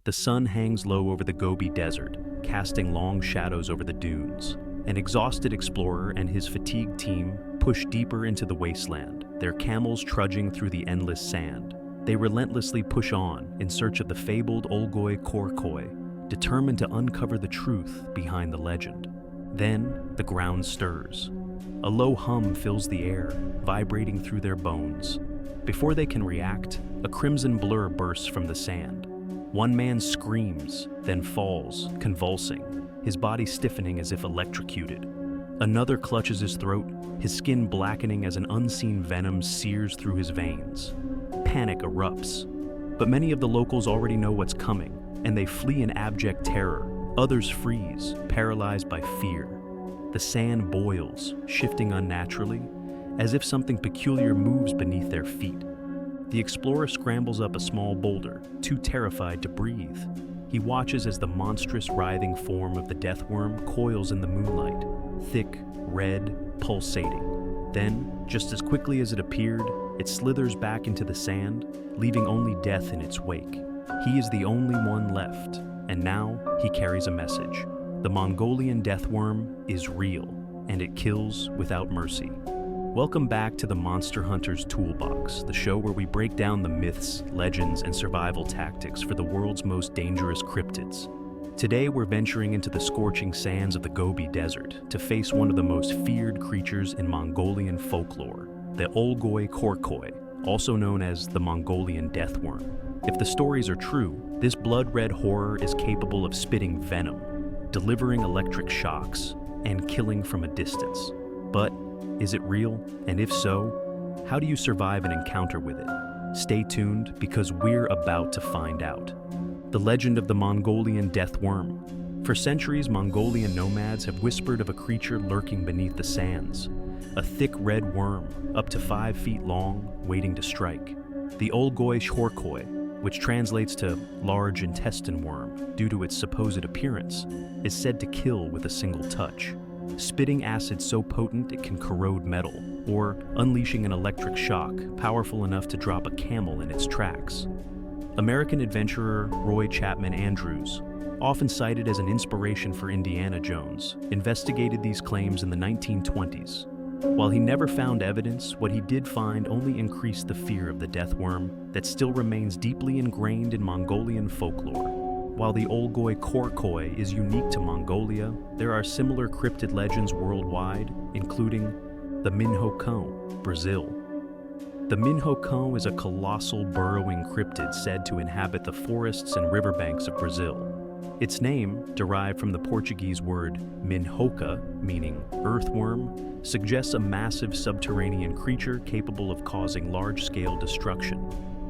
The sun hangs low over the Gobi Desert, casting long shadows over the dunes. An exhausted explorer and his fatigued team push deeper into the wasteland, their camels trudging through the endless sand. They relentlessly push on in search of the fabled Olgoi Khorkhoi, determined to uncover the truth behind the legend. Then, the ground stirs. A low hum fills the air, vibrating through their bones. Before they can react, a crimson blur bursts from the sand. One man screams, then falls, convulsing, his body stiffening as if electrocuted. Another clutches his throat, his skin blackening as an unseen venom sears through his veins. Panic erupts, but many of the locals already know what's coming, and they flee in abject terror. Others freeze, paralyzed by fear. The sand boils, shifting unnaturally, as if something peculiar moves beneath their feet. The explorer scrambles up a small boulder, too terrified to breathe. He watches as the monstrous, writhing form of the death worm coils in the moonlight, thick, red, pulsating. Then, just as quickly as it appeared, it slithers back into the sand, leaving only death in its wake. He is the only one left, and now he carries a message. The Mongolian Death Worm is real, and it kills without mercy. Welcome back to the Monster Hunter's Toolbox, the show where we break down the myths, legends, and survival tactics for the world's most dangerous cryptids. Today we're venturing into the scorching sands of the Gobi Desert to face one of the most feared creatures in Mongolian folklore, the Olgoi Khorkhoi, also known as the Mongolian Death Worm. If the stories are true, this blood-red horror is capable of spitting venom, delivering electric shocks, and killing from a distance. But is it real? And if so, how do you survive an encounter with it? Stay tuned, because we're about to find out. The legend of the Mongolian Death Worm. For centuries, Mongolian nomads have whispered of a creature lurking beneath the sands, a thick red worm, up to 5 feet long, waiting to strike. The Olgoi Khorkhoi, which translates to large intestine worm due to its supposed appearance, is said to kill with a single touch, spitting acid so potent it can corrode metal, or unleashing an electric shock powerful enough to drop a camel in its tracks. American adventurer Roy Chapman Andrews, often cited as an inspiration for Indiana Jones, investigated these claims in the 1920s. While he never found evidence, what he did find only increased the fear of the death worm that still remains deeply ingrained in Mongolian folklore. While the Olgoi Khorkhoi is unique to Mongolia, there are similar cryptid legends worldwide, including the Minhocão, Brazil. The Minhocão is a colossal burrowing cryptid said to inhabit the forests and riverbanks of Brazil. Its name, derived from the Portuguese word minhoca, meaning earthworm, suggests a massive subterranean creature capable of causing large-scale destruction.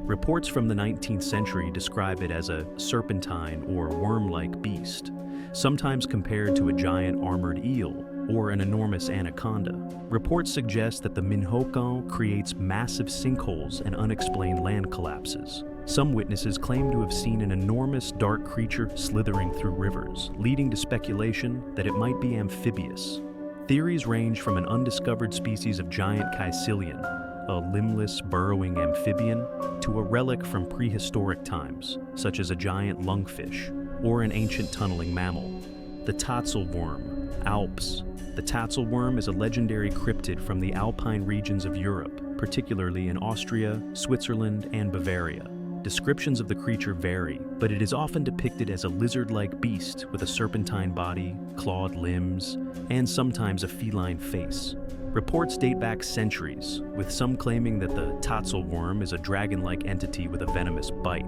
Reports from the 19th century describe it as a serpentine or worm-like beast, sometimes compared to a giant armored eel or an enormous anaconda. Reports suggest that the Minhocão creates massive sinkholes and unexplained land collapses. Some witnesses claim to have seen an enormous dark creature slithering through rivers, leading to speculation that it might be amphibious. Theories range from an undiscovered species of giant caecilian, a limbless, burrowing amphibian, to a relic from prehistoric times, such as a giant lungfish or an ancient tunneling mammal. The Tatzelwurm, Alps. The Tatzelwurm is a legendary cryptid from the alpine regions of Europe, particularly in Austria, Switzerland, and Bavaria. Descriptions of the creature vary, but it is often depicted as a lizard-like beast with a serpentine body, clawed limbs, and sometimes a feline face. Reports date back centuries, with some claiming that the Tatzelwurm is a dragon-like entity with a venomous bite.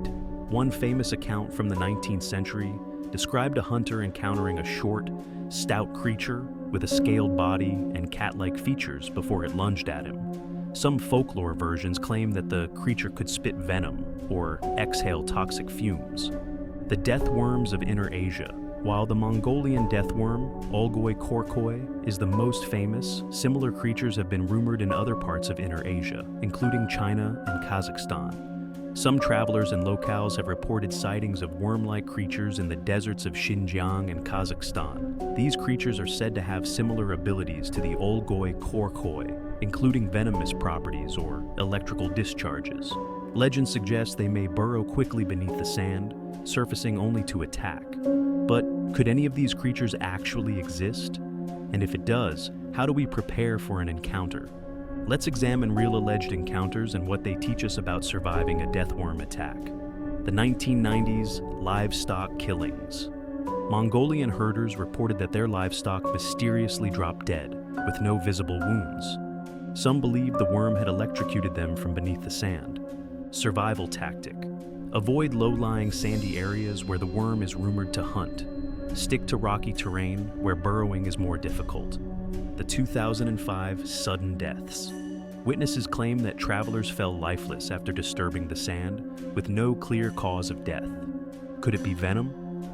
One famous account from the 19th century described a hunter encountering a short, stout creature with a scaled body and cat-like features before it lunged at him. Some folklore versions claim that the creature could spit venom or exhale toxic fumes. The death worms of Inner Asia. While the Mongolian death worm, Olgoi Khorkhoi, is the most famous, similar creatures have been rumored in other parts of Inner Asia, including China and Kazakhstan. Some travelers and locales have reported sightings of worm-like creatures in the deserts of Xinjiang and Kazakhstan. These creatures are said to have similar abilities to the Olgoi Khorkhoi, including venomous properties or electrical discharges. Legends suggest they may burrow quickly beneath the sand, surfacing only to attack. But could any of these creatures actually exist? And if it does, how do we prepare for an encounter? Let's examine real alleged encounters and what they teach us about surviving a death worm attack. The 1990s livestock killings. Mongolian herders reported that their livestock mysteriously dropped dead, with no visible wounds. Some believed the worm had electrocuted them from beneath the sand. Survival tactic. Avoid low-lying sandy areas where the worm is rumored to hunt. Stick to rocky terrain where burrowing is more difficult. The 2005 sudden deaths. Witnesses claim that travelers fell lifeless after disturbing the sand, with no clear cause of death. Could it be venom?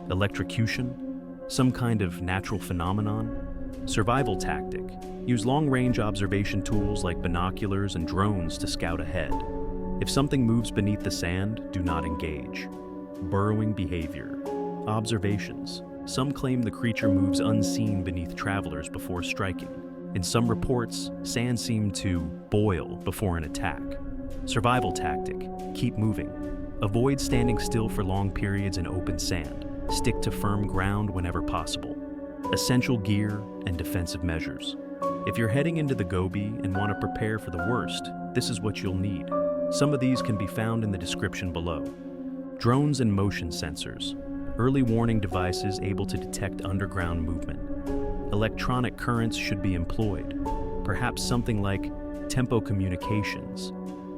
Electrocution? Some kind of natural phenomenon? Survival tactic. Use long-range observation tools like binoculars and drones to scout ahead. If something moves beneath the sand, do not engage. Burrowing behavior. Observations. Some claim the creature moves unseen beneath travelers before striking. In some reports, sand seemed to boil before an attack. Survival tactic. Keep moving. Avoid standing still for long periods in open sand. Stick to firm ground whenever possible. Essential gear and defensive measures. If you're heading into the Gobi and want to prepare for the worst, this is what you'll need. Some of these can be found in the description below. Drones and motion sensors. Early warning devices able to detect underground movement. Electronic currents should be employed. Perhaps something like Tempo Communications,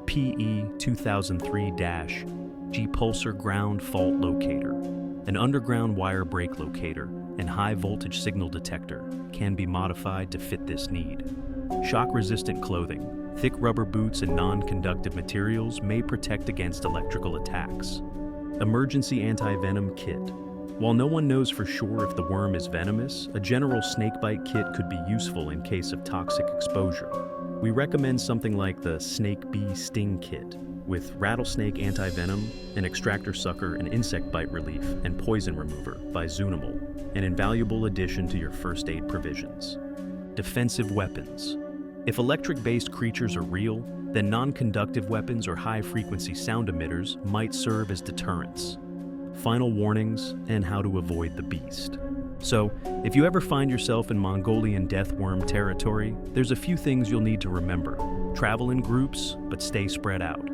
PE 2003-G Pulsar Ground Fault Locator, an underground wire break locator, and high voltage signal detector can be modified to fit this need. Shock-resistant clothing. Thick rubber boots and non-conductive materials may protect against electrical attacks. Emergency anti-venom kit. While no one knows for sure if the worm is venomous, a general snakebite kit could be useful in case of toxic exposure. We recommend something like the Snake Bee Sting Kit, with rattlesnake anti-venom, an extractor sucker, and insect bite relief, and poison remover by Zunimal, an invaluable addition to your first aid provisions. Defensive weapons. If electric-based creatures are real, then non-conductive weapons or high-frequency sound emitters might serve as deterrents. Final warnings and how to avoid the beast. So, if you ever find yourself in Mongolian death worm territory, there's a few things you'll need to remember. Travel in groups, but stay spread out.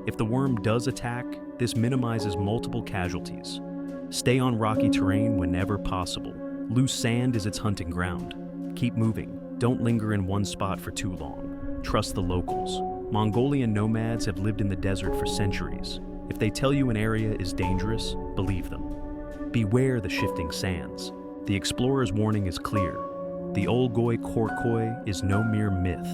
If the worm does attack, this minimizes multiple casualties. Stay on rocky terrain whenever possible. Loose sand is its hunting ground. Keep moving. Don't linger in one spot for too long. Trust the locals. Mongolian nomads have lived in the desert for centuries. If they tell you an area is dangerous, believe them. Beware the shifting sands. The explorer's warning is clear. The Olgoi Korkoi is no mere myth.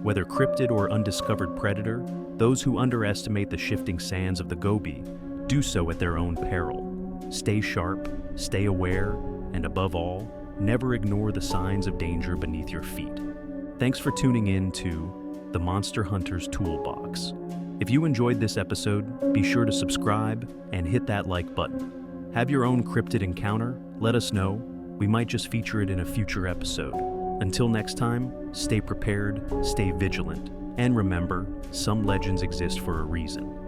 Whether cryptid or undiscovered predator, those who underestimate the shifting sands of the Gobi do so at their own peril. Stay sharp, stay aware, and above all, never ignore the signs of danger beneath your feet. Thanks for tuning in to The Monster Hunter's Toolbox. If you enjoyed this episode, be sure to subscribe and hit that like button. Have your own cryptid encounter? Let us know. We might just feature it in a future episode. Until next time, stay prepared, stay vigilant, and remember, some legends exist for a reason.